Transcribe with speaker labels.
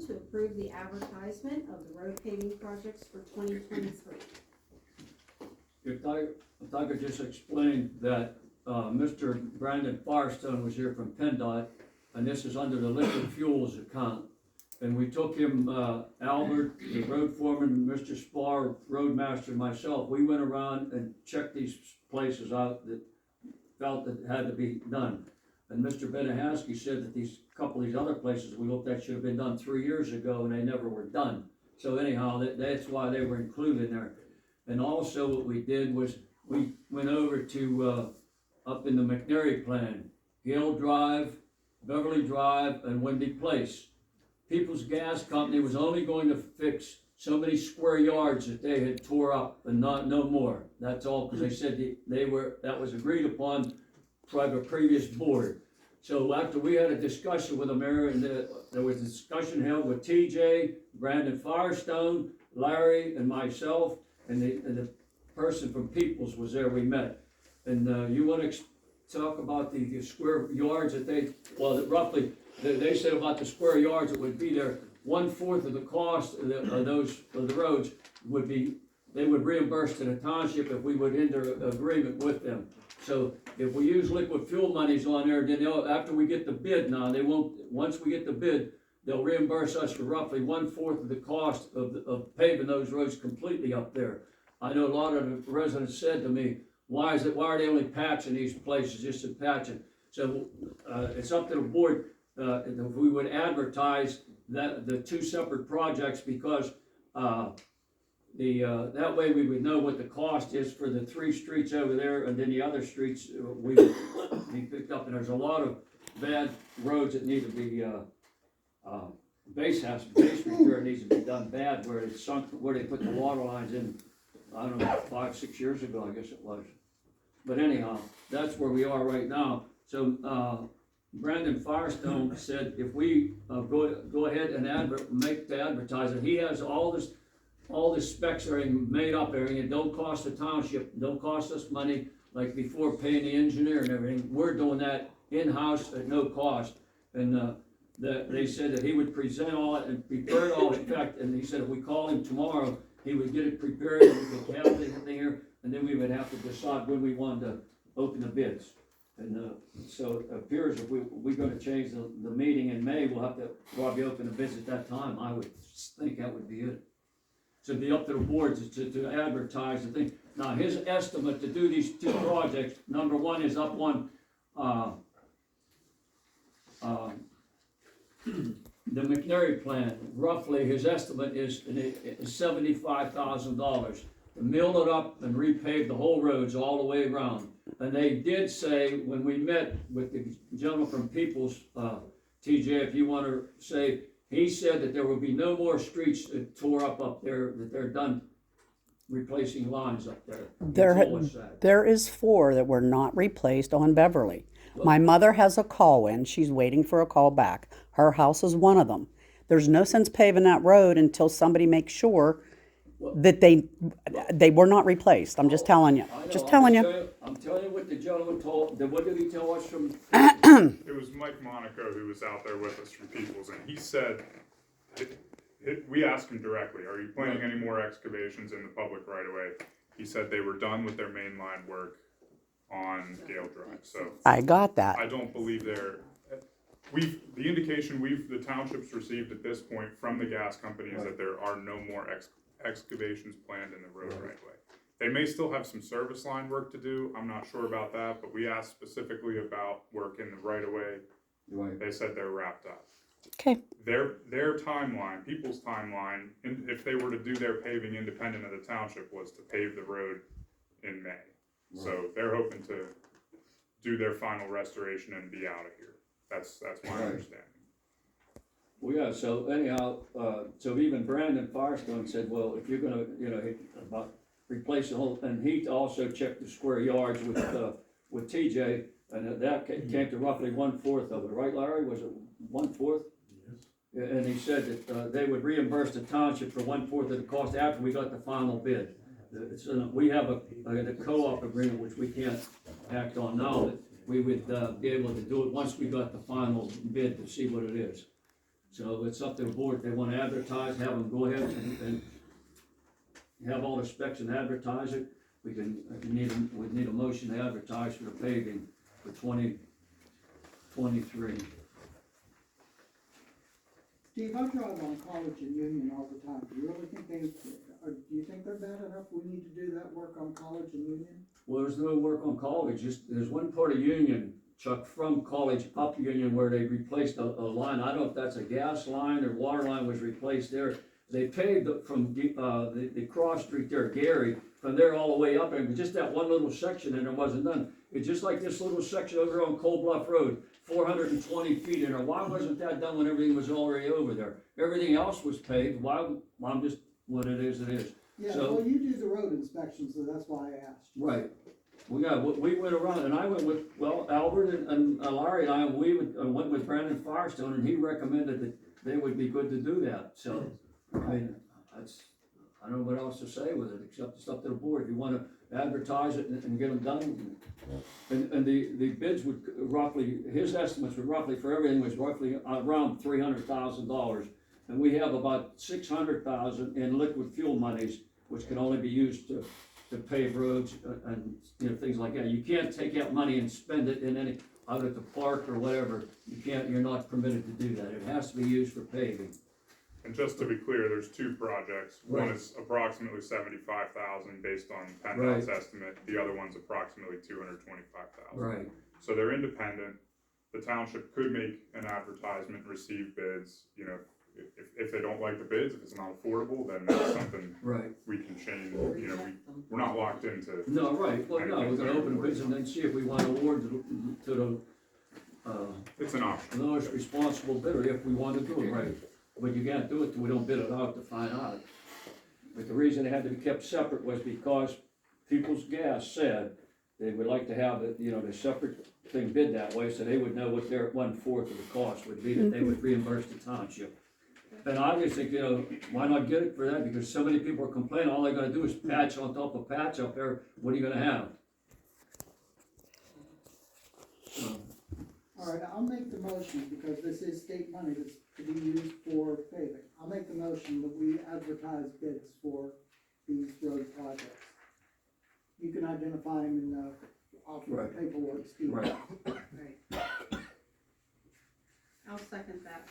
Speaker 1: to approve the advertisement of the road paving projects for 2023.
Speaker 2: If I could just explain that, Mr. Brandon Firestone was here from PennDOT, and this is under the liquid fuels account. And we took him, Albert, the road foreman, Mr. Spar, roadmaster, and myself, we went around and checked these places out that felt that had to be done. And Mr. Benahaski said that these couple of these other places we looked at should have been done 3 years ago, and they never were done. So anyhow, that's why they were included in there. And also what we did was we went over to, up in the McNary plan, Gale Drive, Beverly Drive, and Wendy Place. People's Gas Company was only going to fix so many square yards that they had tore up and no more. That's all, because they said that was agreed upon by the previous board. So after we had a discussion with the mayor, and there was a discussion held with TJ, Brandon Firestone, Larry, and myself, and the person from Peoples was there, we met. And you want to talk about the square yards that roughly, they said about the square yards that would be there, 1/4 of the cost of the roads would be, they would reimburse to the township if we would enter agreement with them. So if we use liquid fuel monies on there, then after we get the bid now, they won't, once we get the bid, they'll reimburse us for roughly 1/4 of the cost of paving those roads completely up there. I know a lot of the residents said to me, why are they only patching these places, just in patching? So, it's up to the board, if we would advertise the two separate projects, because, that way we would know what the cost is for the 3 streets over there, and then the other streets, we would be picked up. And there's a lot of bad roads that need to be, base repair needs to be done bad, where it's sunk, where they put the water lines in, I don't know, 5-6 years ago, I guess it was. But anyhow, that's where we are right now. So, Brandon Firestone said if we, go ahead and make the advertising, he has all the specs are made up, everything. It don't cost the township, don't cost us money, like before paying the engineer and everything. We're doing that in-house at no cost. And, they said that he would present all it and prepare it all, in fact, and he said if we call him tomorrow, he would get it prepared, and we could have everything here, and then we would have to decide when we wanted to open the bids. And so it appears if we're gonna change the meeting in May, we'll have to probably open the bids at that time. I would think that would be it. So it'd be up to the boards to advertise the thing. Now, his estimate to do these 2 projects, number 1 is up on, the McNary plan. Roughly, his estimate is $75,000 to mill it up and repave the whole roads all the way around. And they did say, when we met with the gentleman from Peoples, TJ, if you want to say, he said that there will be no more streets that tore up there, that they're done replacing lines up there.
Speaker 3: There is 4 that were not replaced on Beverly. My mother has a call in. She's waiting for a call back. Her house is one of them. There's no sense paving that road until somebody makes sure that they were not replaced. I'm just telling you. Just telling you.
Speaker 2: I'm telling you what the gentleman told. What did he tell us from?
Speaker 4: It was Mike Monaco who was out there with us from Peoples, and he said, we asked him directly, are you planning any more excavations in the public right away? He said they were done with their main line work on Gale Drive. So
Speaker 3: I got that.
Speaker 4: I don't believe the indication the townships received at this point from the gas company is that there are no more excavations planned in the road right away. They may still have some service line work to do. I'm not sure about that, but we asked specifically about work in the right of way.
Speaker 2: Right.
Speaker 4: They said they're wrapped up.
Speaker 3: Okay.
Speaker 4: Their timeline, People's timeline, if they were to do their paving independent of the township, was to pave the road in May. Right. So they're hoping to do their final restoration and be out of here. That's my understanding.
Speaker 2: Well, yeah, so anyhow, so even Brandon Firestone said, well, if you're gonna, about replace the whole, and he also checked the square yards with TJ, and that came to roughly 1/4 of it, right, Larry? Was it 1/4? Yes. And he said that they would reimburse the township for 1/4 of the cost after we got the final bid. We have a co-op agreement, which we can't act on now, but we would be able to do it once we got the final bid to see what it is. So it's up to the board, if they wanna advertise, have them go ahead and have all the specs and advertise it. We can, we'd need a motion to advertise for the paving for 2023.
Speaker 5: Steve, I drive on College and Union all the time. Do you really think do you think they're bad enough? We need to do that work on College and Union?
Speaker 2: Well, there's no work on College, just, there's one part of Union, Chuck, from College up Union where they replaced a line, I don't know if that's a gas line or water line was replaced there. They paved from, the cross street there, Gary, from there all the way up, and just that one little section, and it wasn't done. It's just like this little section over on Cold Bluff Road, 420 feet in there, why wasn't that done when everything was already over there? Everything else was paved, why, well, I'm just, what it is, it is.
Speaker 5: Yeah,
Speaker 2: So-
Speaker 5: well, you do the road inspections, so that's why I asked.
Speaker 2: Right. We went around, and I went with, well, Albert and Larry and I, went with Brandon Firestone, and he recommended that they would be good to do that, so, I mean, I don't know what else to say with it, except it's up to the board, if you wanna advertise it and get them done. And the bids would roughly, his estimates were roughly, for everything was roughly around $300,000. And we have about $600,000 in liquid fuel monies, which can only be used to pave roads and, you know, things like that. You can't take out money and spend it in any, out at the park or whatever. You're not permitted to do that. It has to be used for paving.
Speaker 4: And just to be clear, there's two projects. One
Speaker 2: Right.
Speaker 4: is approximately 75,000 based on PennDOT's estimate. The other one's approximately 225,000.
Speaker 2: Right.
Speaker 4: So they're independent. The township could make an advertisement, receive bids, you know, if they don't like the bids, if it's not affordable, then that's something
Speaker 2: Right.
Speaker 4: we can change, you know, we're not locked into.
Speaker 2: No, right. Well, no, we're gonna open bids and then see if we want to award to the,
Speaker 4: It's an option.
Speaker 2: lowest responsible bidder if we want to do it, right? But you can't do it till we don't bid it out to find out. But the reason it had to be kept separate was because People's Gas said they would like to have it, you know, the separate thing bid that way, so they would know what their 1/4 of the cost would be, that they would reimburse the township. And I just think, you know, why not get it for that, because so many people are complaining, all they're gonna do is patch on top of patch up there, what are you gonna have? So,
Speaker 5: All right, I'll make the motion, because this is state money that's to be used for paving. I'll make the motion that we advertise bids for these road projects. You can identify them in the offer
Speaker 2: Right.
Speaker 5: paperwork, Steve.
Speaker 2: right.
Speaker 1: Right. I'll second that.